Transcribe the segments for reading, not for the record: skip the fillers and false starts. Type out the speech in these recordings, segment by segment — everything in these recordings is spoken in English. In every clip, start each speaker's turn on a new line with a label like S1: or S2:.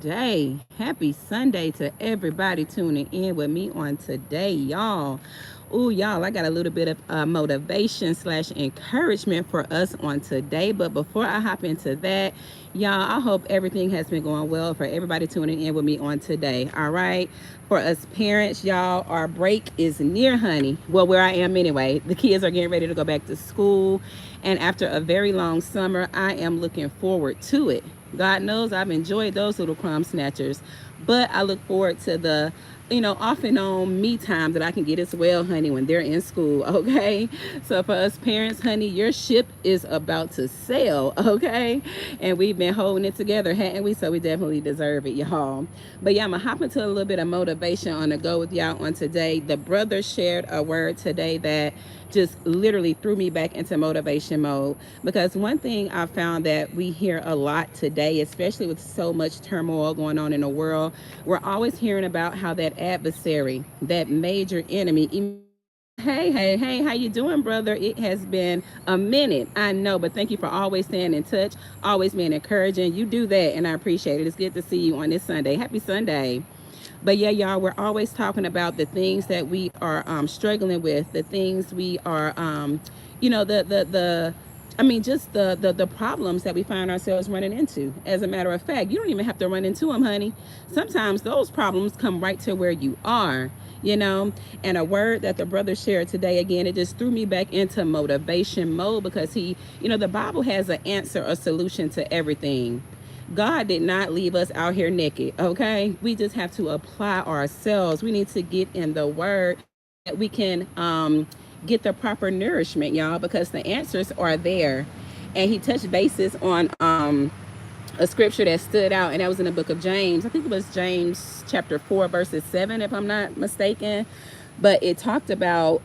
S1: Day. Happy Sunday to everybody tuning in with me on today, y'all. Ooh, y'all, I got a little bit of motivation slash encouragement for us on today. But before I hop into that, y'all, I hope everything has been going well for everybody tuning in with me on today. All right. For us parents, y'all, our break is near, honey. Well, where I am anyway. The kids are getting ready to go back to school. And after a very long summer, I am looking forward to it. God knows I've enjoyed those little crumb snatchers, but I look forward to the, off and on me time that I can get as well, honey, when they're in school, okay? So for us parents, honey, your ship is about to sail, okay? And we've been holding it together, hadn't we? So we definitely deserve it, y'all. But yeah, I'm gonna hop into a little bit of motivation on the go with y'all on today. The brother shared a word today that just literally threw me back into motivation mode, because one thing I found that we hear a lot today, especially with so much turmoil going on in the world, we're always hearing about how that adversary, that major enemy, hey, how you doing, brother? It has been a minute, I know, but thank you for always staying in touch, always being encouraging. You do that, and I appreciate it. It's good to see you on this Sunday. Happy Sunday. But yeah, y'all, we're always talking about the things that we are struggling with, the things we are, the I mean, just the problems that we find ourselves running into. As a matter of fact, you don't even have to run into them, honey. Sometimes those problems come right to where you are, you know. And a word that the brother shared today, again, it just threw me back into motivation mode, because the Bible has an answer, a solution to everything. God did not leave us out here naked, okay? We just have to apply ourselves. We need to get in the word that we can get the proper nourishment, y'all, because the answers are there. And he touched bases on a scripture that stood out, and that was in the book of James. I think it was James chapter 4, verses 7, if I'm not mistaken. But it talked about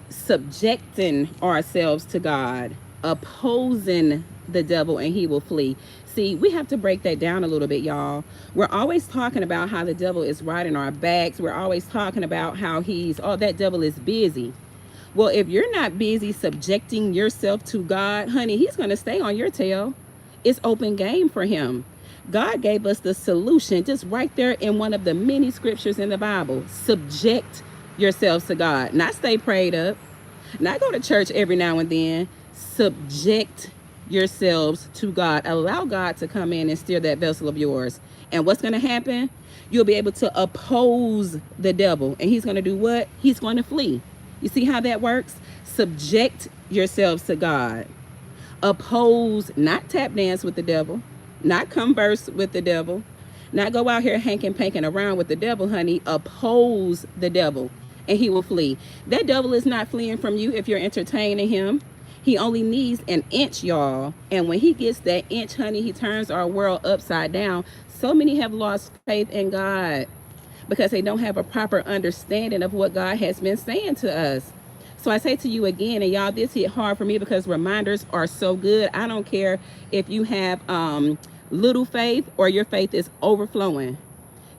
S1: subjecting ourselves to God, opposing the devil, and he will flee. See, we have to break that down a little bit, y'all. We're always talking about how the devil is riding our backs. We're always talking about how that devil is busy. Well, if you're not busy subjecting yourself to God, honey, he's going to stay on your tail. It's open game for him. God gave us the solution just right there in one of the many scriptures in the Bible. Subject yourselves to God. Not stay prayed up, not go to church every now and then. Subject yourselves to God. Allow God to come in and steer that vessel of yours. And what's going to happen? You'll be able to oppose the devil. And he's going to do what? He's going to flee. You see how that works? Subject yourselves to God. Oppose, not tap dance with the devil, not converse with the devil, not go out here hanking panking around with the devil, honey. Oppose the devil and he will flee. That devil is not fleeing from you if you're entertaining him. He only needs an inch, y'all. And when he gets that inch, honey, he turns our world upside down. So many have lost faith in God because they don't have a proper understanding of what God has been saying to us. So I say to you again, and y'all, this hit hard for me because reminders are so good. I don't care if you have little faith or your faith is overflowing.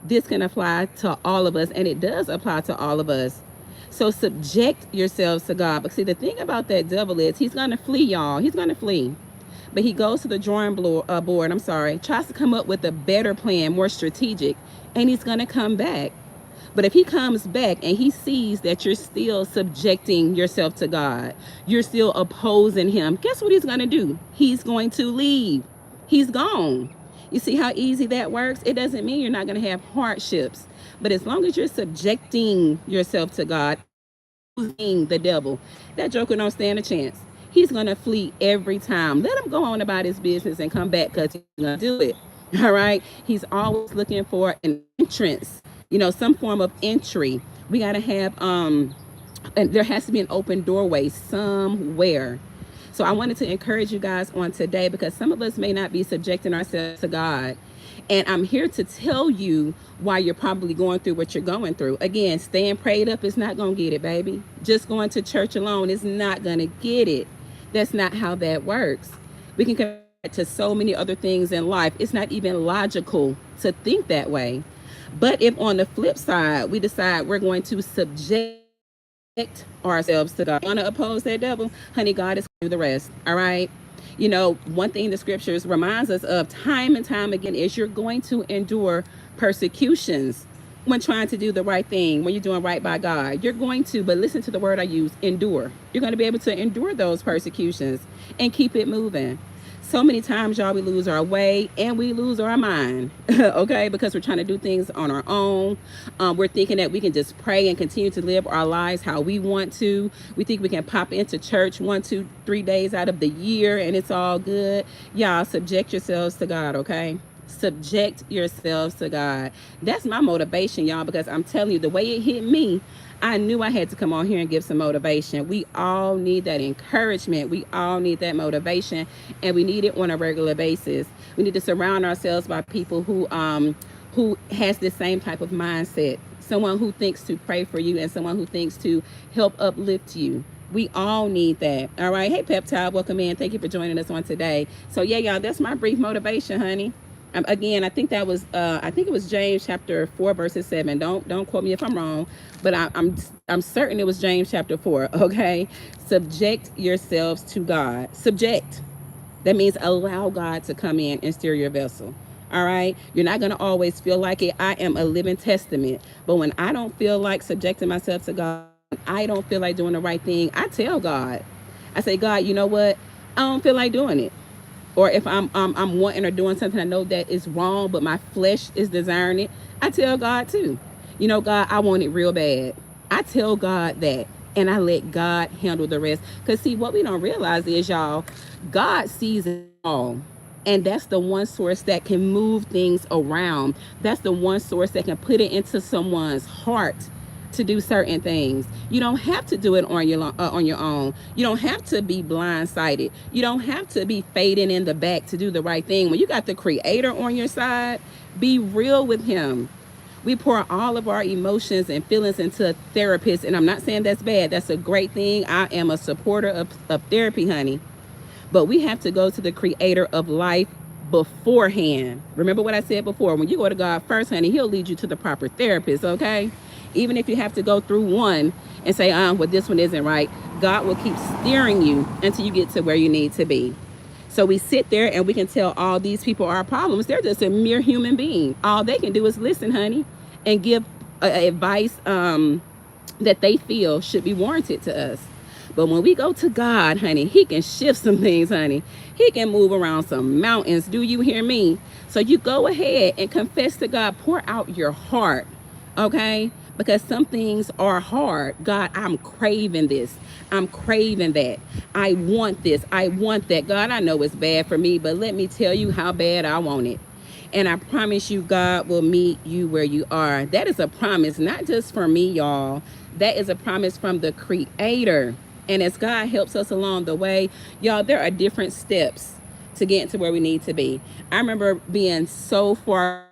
S1: This can apply to all of us, and it does apply to all of us. So subject yourselves to God. But see, the thing about that devil is he's going to flee, y'all. He's going to flee. But he goes to the drawing board, tries to come up with a better plan, more strategic, and he's going to come back. But if he comes back and he sees that you're still subjecting yourself to God, you're still opposing him, guess what he's going to do? He's going to leave. He's gone. You see how easy that works? It doesn't mean you're not going to have hardships. But as long as you're subjecting yourself to God, opposing the devil, that joker don't stand a chance. He's going to flee every time. Let him go on about his business and come back, because he's going to do it. All right? He's always looking for an entrance, some form of entry. We got to have, and there has to be an open doorway somewhere. So I wanted to encourage you guys on today, because some of us may not be subjecting ourselves to God. And I'm here to tell you why you're probably going through what you're going through. Again, staying prayed up is not going to get it, baby. Just going to church alone is not going to get it. That's not how that works. We can compare it to so many other things in life. It's not even logical to think that way. But if on the flip side, we decide we're going to subject ourselves to God, want to oppose that devil, honey, God is going to do the rest. All right? You know, one thing the scriptures reminds us of time and time again is you're going to endure persecutions when trying to do the right thing, when you're doing right by God. You're going to, but listen to the word I use, endure. You're going to be able to endure those persecutions and keep it moving. So many times, y'all, we lose our way and we lose our mind, okay, because we're trying to do things on our own. We're thinking that we can just pray and continue to live our lives how we want to. We think we can pop into church 1, 2, 3 days out of the year and it's all good. Y'all, subject yourselves to God, okay? Subject yourselves to God. That's my motivation, y'all, because I'm telling you, the way it hit me, I knew I had to come on here and give some motivation. We all need that encouragement. We all need that motivation, and we need it on a regular basis. We need to surround ourselves by people who has the same type of mindset. Someone who thinks to pray for you and someone who thinks to help uplift you. We all need that. All right. Hey, Peptide, welcome in. Thank you for joining us on today. So yeah, y'all, that's my brief motivation, honey. Again, I think that was I think it was James chapter 4 verses 7. Don't quote me if I'm wrong, but I'm certain it was James chapter 4. Okay, subject yourselves to God. Subject. That means allow God to come in and steer your vessel. All right, you're not gonna always feel like it. I am a living testament. But when I don't feel like subjecting myself to God, I don't feel like doing the right thing, I tell God. I say, God, you know what? I don't feel like doing it. Or if I'm wanting or doing something I know that is wrong, but my flesh is desiring it, I tell God too. You know, God, I want it real bad. I tell God that, and I let God handle the rest. Because see, what we don't realize is, y'all, God sees it all. And that's the one source that can move things around. That's the one source that can put it into someone's heart to do certain things. You don't have to do it on your own. You don't have to be blindsided. You don't have to be fading in the back to do the right thing. When you got the Creator on your side, be real with Him. We pour all of our emotions and feelings into a therapist, and I'm not saying that's bad. That's a great thing. I am a supporter of therapy, honey. But we have to go to the Creator of life beforehand. Remember what I said before. When you go to God first, honey, He'll lead you to the proper therapist, okay? Even if you have to go through one and say, well, this one isn't right, God will keep steering you until you get to where you need to be. So we sit there and we can tell all these people our problems. They're just a mere human being. All they can do is listen, honey, and give advice that they feel should be warranted to us. But when we go to God, honey, He can shift some things, honey. He can move around some mountains. Do you hear me? So you go ahead and confess to God. Pour out your heart, okay? Because some things are hard. God, I'm craving this. I'm craving that. I want this. I want that. God, I know it's bad for me, but let me tell you how bad I want it. And I promise you, God will meet you where you are. That is a promise, not just for me, y'all. That is a promise from the Creator. And as God helps us along the way, y'all, there are different steps to get to where we need to be. I remember being so far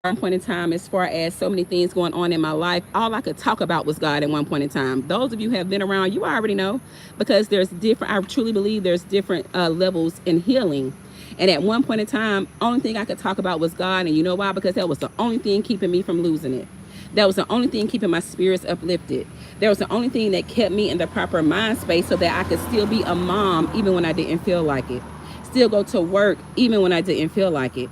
S1: at one point in time, as far as so many things going on in my life, all I could talk about was God at one point in time. Those of you who have been around, you already know, because there's different, I truly believe there's different levels in healing. And at one point in time, only thing I could talk about was God. And you know why? Because that was the only thing keeping me from losing it. That was the only thing keeping my spirits uplifted. That was the only thing that kept me in the proper mind space so that I could still be a mom even when I didn't feel like it. Still go to work even when I didn't feel like it.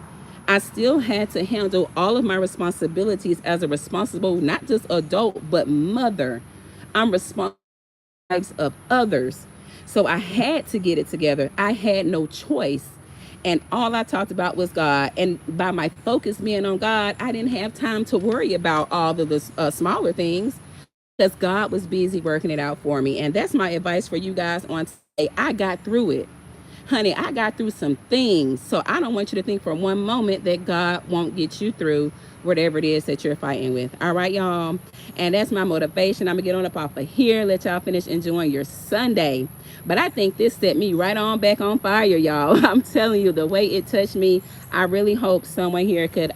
S1: I still had to handle all of my responsibilities as a responsible, not just adult, but mother. I'm responsible for the lives of others. So I had to get it together. I had no choice. And all I talked about was God. And by my focus being on God, I didn't have time to worry about all of the smaller things because God was busy working it out for me. And that's my advice for you guys on today. I got through it. Honey, I got through some things. So I don't want you to think for one moment that God won't get you through whatever it is that you're fighting with. All right, y'all. And that's my motivation. I'm going to get on up off of here. Let y'all finish enjoying your Sunday. But I think this set me right on back on fire, y'all. I'm telling you, the way it touched me, I really hope someone here could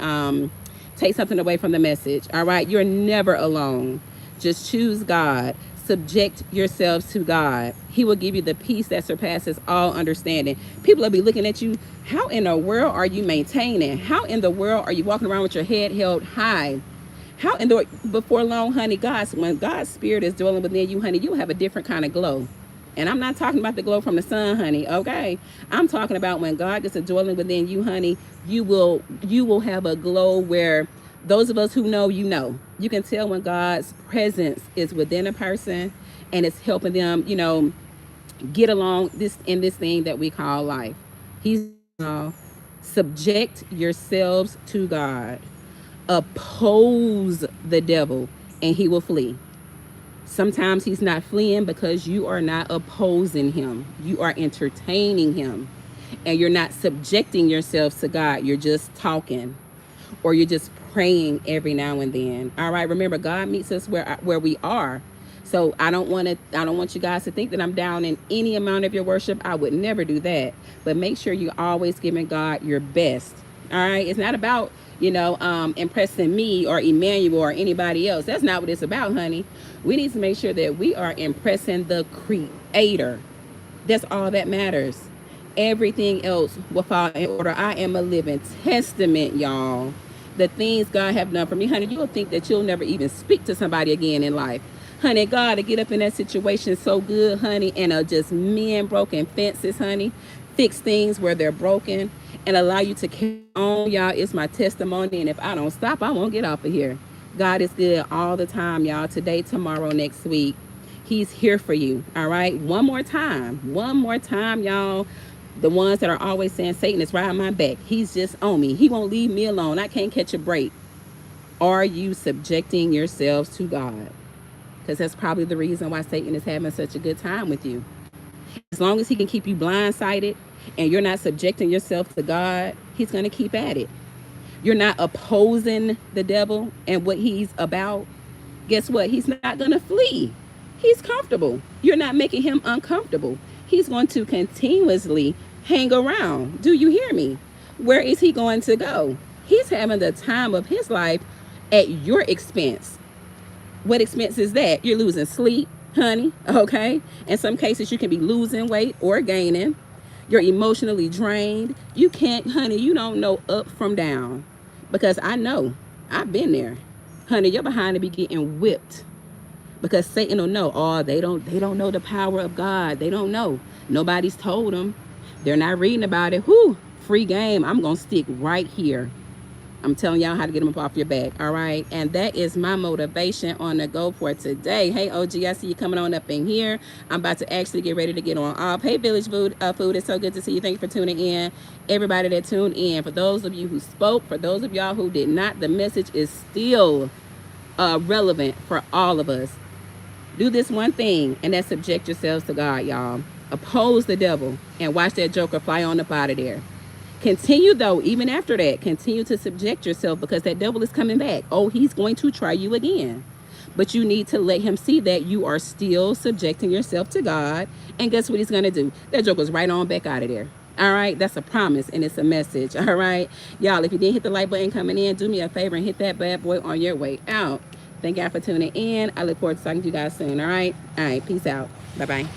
S1: take something away from the message. All right, you're never alone. Just choose God. Subject yourselves to God. He will give you the peace that surpasses all understanding. People will be looking at you. How in the world are you maintaining? How in the world are you walking around with your head held high? How in the before long, honey, when God's spirit is dwelling within you, honey, you have a different kind of glow. And I'm not talking about the glow from the sun, honey. Okay, I'm talking about when God gets a dwelling within you, honey. You will have a glow where those of us who know, you can tell when God's presence is within a person, and it's helping them, get along this thing that we call life. He's subject yourselves to God. Oppose the devil, and he will flee. Sometimes he's not fleeing because you are not opposing him. You are entertaining him. And you're not subjecting yourselves to God. You're just talking, or you're just praying every now and then. All right. Remember, God meets us where we are. So I don't want you guys to think that I'm down in any amount of your worship. I would never do that. But make sure you're always giving God your best. All right. It's not about, impressing me or Emmanuel or anybody else. That's not what it's about, honey. We need to make sure that we are impressing the creator. That's all that matters. Everything else will fall in order. I am a living testament, y'all. The things God have done for me, honey, you'll think that you'll never even speak to somebody again in life. Honey, God to get up in that situation so good, honey, and just mend broken fences, honey. Fix things where they're broken and allow you to carry on, y'all. It's my testimony, and if I don't stop, I won't get off of here. God is good all the time, y'all. Today, tomorrow, next week. He's here for you, all right? One more time, y'all. The ones that are always saying Satan is right on my back. He's just on me. He won't leave me alone. I can't catch a break. Are you subjecting yourselves to God? Because that's probably the reason why Satan is having such a good time with you. As long as he can keep you blindsided and you're not subjecting yourself to God, he's going to keep at it. You're not opposing the devil and what he's about. Guess what? He's not going to flee. He's comfortable. You're not making him uncomfortable. He's going to continuously hang around. Do you hear me? Where is he going to go? He's having the time of his life at your expense. What expense is that? You're losing sleep, honey, okay? In some cases, you can be losing weight or gaining. You're emotionally drained. You can't, honey, you don't know up from down. Because I know, I've been there. Honey, you're behind to be getting whipped. Because Satan will know, oh, they don't know the power of God. They don't know. Nobody's told them. They're not reading about it. Whew, free game. I'm going to stick right here. I'm telling y'all how to get them up off your back, all right? And that is my motivation on the go for today. Hey, OG, I see you coming on up in here. I'm about to actually get ready to get on off. Hey, Village Food, it's so good to see you. Thank you for tuning in. Everybody that tuned in, for those of you who spoke, for those of y'all who did not, the message is still relevant for all of us. Do this one thing, and that's subject yourselves to God, y'all. Oppose the devil and watch that joker fly on up out of there. Continue, though, even after that, continue to subject yourself, because that devil is coming back. Oh, he's going to try you again. But you need to let him see that you are still subjecting yourself to God. And guess what he's going to do? That joker's right on back out of there. All right, that's a promise, and it's a message. All right, y'all, if you didn't hit the like button coming in, do me a favor and hit that bad boy on your way out. Thank y'all for tuning in. I look forward to talking to you guys soon. All right, peace out. Bye-bye.